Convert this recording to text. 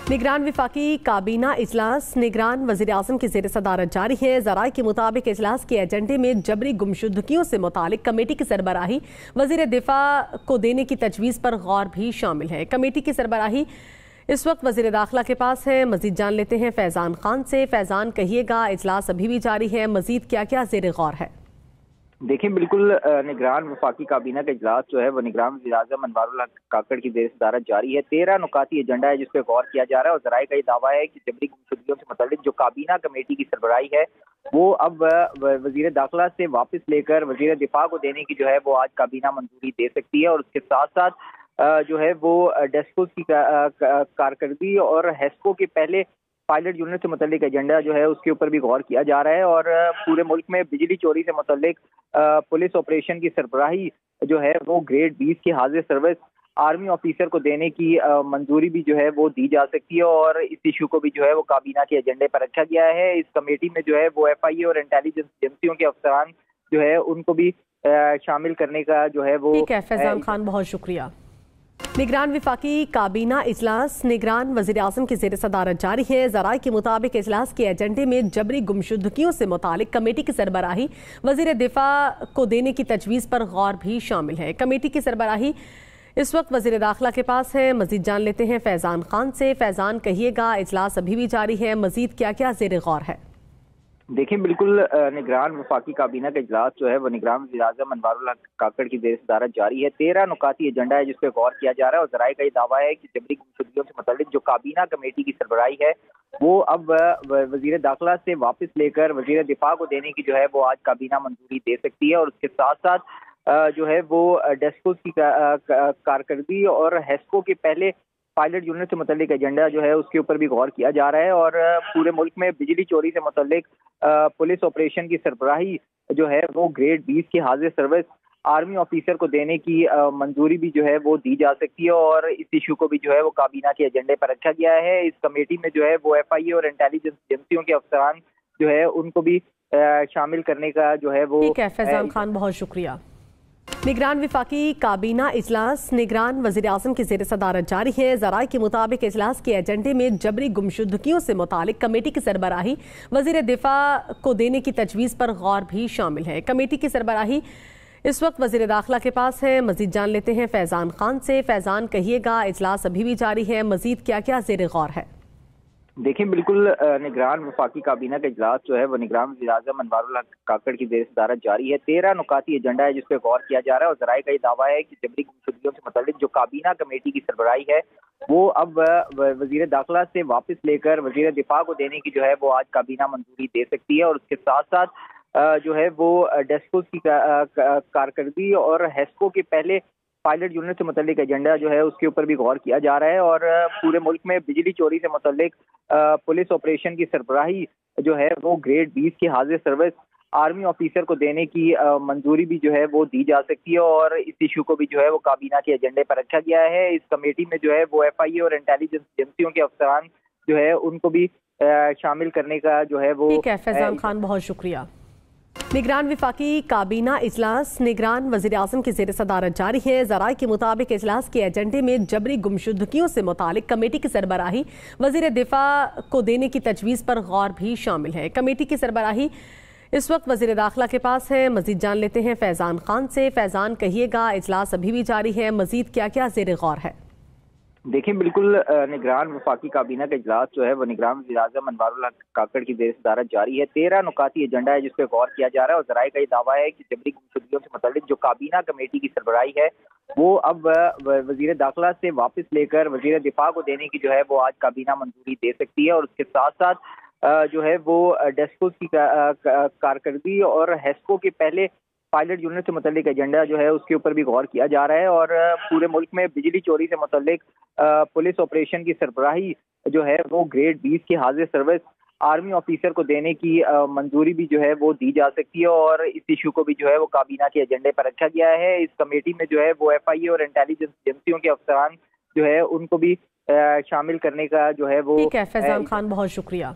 निगरान वफाकी काबीना इजलास निगरान वज़ीर-ए-आज़म की ज़ेर सदारत जारी है। ज़राए के मुताबिक इजलास के एजेंडे में जबरी गुमशुदगियों से मुतालिक कमेटी की सरबराही वज़ीर दिफा को देने की तजवीज़ पर गौर भी शामिल है। कमेटी की सरबराही इस वक्त वज़ीर दाखिला के पास है। मजीद जान लेते हैं फैज़ान खान से। फैज़ान, कहिएगा, इजलास अभी भी जारी है, मजीद क्या क्या ज़ेर गौर है? देखिए, बिल्कुल निगरान वफाकी काबीना का इजलास जो है वो निगरान वज़ीर-ए-आज़म अनवारुल हक काकड़ की ज़ेर सदारत जारी है। 13 नुकाती एजेंडा है जिस पे गौर किया जा रहा है और ज़राए का ये दावा है कि जबरी गुमशुदगियों से मुतालिक जो काबीना कमेटी की सरबराही है वो अब वज़ीर दाखिला से वापस लेकर वज़ीर दिफा को देने की जो है वो आज काबीना मंजूरी दे सकती है। और उसके साथ साथ जो है वो डेस्को की कारकर्दगी और हेस्को के पहले पायलट यूनिट से मुतल्लिक एजेंडा जो है उसके ऊपर भी गौर किया जा रहा है। और पूरे मुल्क में बिजली चोरी से मुतल्लिक पुलिस ऑपरेशन की सरबराही जो है वो ग्रेड 20 की हाजिर सर्विस आर्मी ऑफिसर को देने की मंजूरी भी जो है वो दी जा सकती है। और इस इशू को भी जो है वो काबीना के एजेंडे पर रखा गया है। इस कमेटी में जो है वो FIA और इंटेलिजेंस एजेंसियों के अफसरान जो है उनको भी शामिल करने का जो है वो। ठीक है फैजान खान, बहुत शुक्रिया। निगरान वफाकी काबीना इजलास निगरान वज़ीर-ए-आज़म की ज़ेर सदारत जारी है। ज़राए के मुताबिक इजलास के एजेंडे में जबरी गुमशुदगियों से मुतालिक कमेटी की सरबराही वज़ीर दिफा को देने की तजवीज़ पर गौर भी शामिल है। कमेटी की सरबराही इस वक्त वज़ीर दाखिला के पास है। मजीद जान लेते हैं फैज़ान खान से। फैज़ान, कहिएगा, इजलास अभी भी जारी है, मजीद क्या क्या ज़ेर गौर है? देखिए, बिल्कुल निगरान वफाकी काबीना का इजलास जो है वो निगरान वज़ीर-ए-आज़म अनवारुल हक काकड़ की ज़ेर सदारत जारी है। 13 नुकाती एजेंडा है जिस पे गौर किया जा रहा है और ज़राए का ये दावा है कि जबरी गुमशुदगियों से मुतालिक जो काबीना कमेटी की सरबराही है वो अब वज़ीर दाखिला से वापस लेकर वज़ीर दिफा को देने की जो है वो आज काबीना मंजूरी दे सकती है। और उसके साथ साथ जो है वो डेस्को की कारकर्दगी और हेस्को के पहले पायलट यूनिट से मुतल्लिक एजेंडा जो है उसके ऊपर भी गौर किया जा रहा है। और पूरे मुल्क में बिजली चोरी से मुतल्लिक पुलिस ऑपरेशन की सरबराही जो है वो ग्रेड 20 की हाजिर सर्विस आर्मी ऑफिसर को देने की मंजूरी भी जो है वो दी जा सकती है। और इस इशू को भी जो है वो काबीना के एजेंडे पर रखा गया है। इस कमेटी में जो है वो FIA और इंटेलिजेंस एजेंसियों के अफसरान जो है उनको भी शामिल करने का जो है वो। ठीक है फैजान खान, बहुत शुक्रिया। निगरान वफाकी काबीना इजलास निगरान वज़ीर-ए-आज़म की ज़ेर सदारत जारी है। ज़राए के मुताबिक इजलास के एजेंडे में जबरी गुमशुदगियों से मुतालिक कमेटी की सरबराही वज़ीर दिफा को देने की तजवीज़ पर गौर भी शामिल है। कमेटी की सरबराही इस वक्त वज़ीर दाखिला के पास है। मजीद जान लेते हैं फैज़ान खान से। फैज़ान, कहिएगा, इजलास अभी भी जारी है, मजीद क्या क्या ज़ेर गौर है? देखिए, बिल्कुल निगरान वफाकी काबीना का इजलास जो है वो निगरान वज़ीर-ए-आज़म अनवारुल हक काकड़ की ज़ेर सदारत जारी है। 13 नुकाती एजेंडा है जिस पे गौर किया जा रहा है और ज़राए का ये दावा है कि जबरी गुमशुदगियों से मुतालिक जो काबीना कमेटी की सरबराही है वो अब वज़ीर दाखिला से वापस लेकर वज़ीर दिफा को देने की जो है वो आज काबीना मंजूरी दे सकती है। और उसके साथ साथ जो है वो डेस्को की कारकर्दगी और हेस्को के पहले पायलट यूनिट से मुतल्लिक एजेंडा जो है उसके ऊपर भी गौर किया जा रहा है। और पूरे मुल्क में बिजली चोरी से मुतल्लिक पुलिस ऑपरेशन की सरबराही जो है वो ग्रेड 20 की हाजिर सर्विस आर्मी ऑफिसर को देने की मंजूरी भी जो है वो दी जा सकती है। और इस इशू को भी जो है वो काबीना के एजेंडे पर रखा गया है। इस कमेटी में जो है वो FIA और इंटेलिजेंस एजेंसियों के अफसरान जो है उनको भी शामिल करने का जो है वो। ठीक है फैजान खान, बहुत शुक्रिया। निगरान वफाकी काबीना इजलास निगरान वज़ीर-ए-आज़म की ज़ेर सदारत जारी है। ज़राए के मुताबिक इजलास के एजेंडे में जबरी गुमशुदगियों से मुतालिक कमेटी की सरबराही वज़ीर दिफा को देने की तजवीज़ पर गौर भी शामिल है। कमेटी की सरबराही इस वक्त वज़ीर दाखिला के पास है। मजीद जान लेते हैं फैज़ान खान से। फैज़ान, कहिएगा, इजलास अभी भी जारी है, मजीद क्या क्या ज़ेर गौर है? देखिए, बिल्कुल निगरान वफाकी काबीना का इजलास जो है वो निगरान वज़ीर-ए-आज़म अनवारुल हक काकड़ की ज़ेर सदारत जारी है। 13 नुकाती एजेंडा है जिस पे गौर किया जा रहा है और ज़राए का ये दावा है कि जबरी गुमशुदगियों से मुतालिक जो काबीना कमेटी की सरबराही है वो अब वज़ीर दाखिला से वापस लेकर वज़ीर दिफा को देने की जो है वो आज काबीना मंजूरी दे सकती है। और उसके साथ साथ जो है वो डेस्को की कारकर्दगी और हेस्को के पहले पायलट यूनिट से मुतल्लिक एजेंडा जो है उसके ऊपर भी गौर किया जा रहा है। और पूरे मुल्क में बिजली चोरी से मुतल्लिक पुलिस ऑपरेशन की सरबराही जो है वो ग्रेड 20 की हाजिर सर्विस आर्मी ऑफिसर को देने की मंजूरी भी जो है वो दी जा सकती है। और इस इशू को भी जो है वो काबीना के एजेंडे पर रखा गया है। इस कमेटी में जो है वो FIA और इंटेलिजेंस एजेंसियों के अफसरान जो है उनको भी शामिल करने का जो है वो। ठीक है फैजान खान, बहुत शुक्रिया।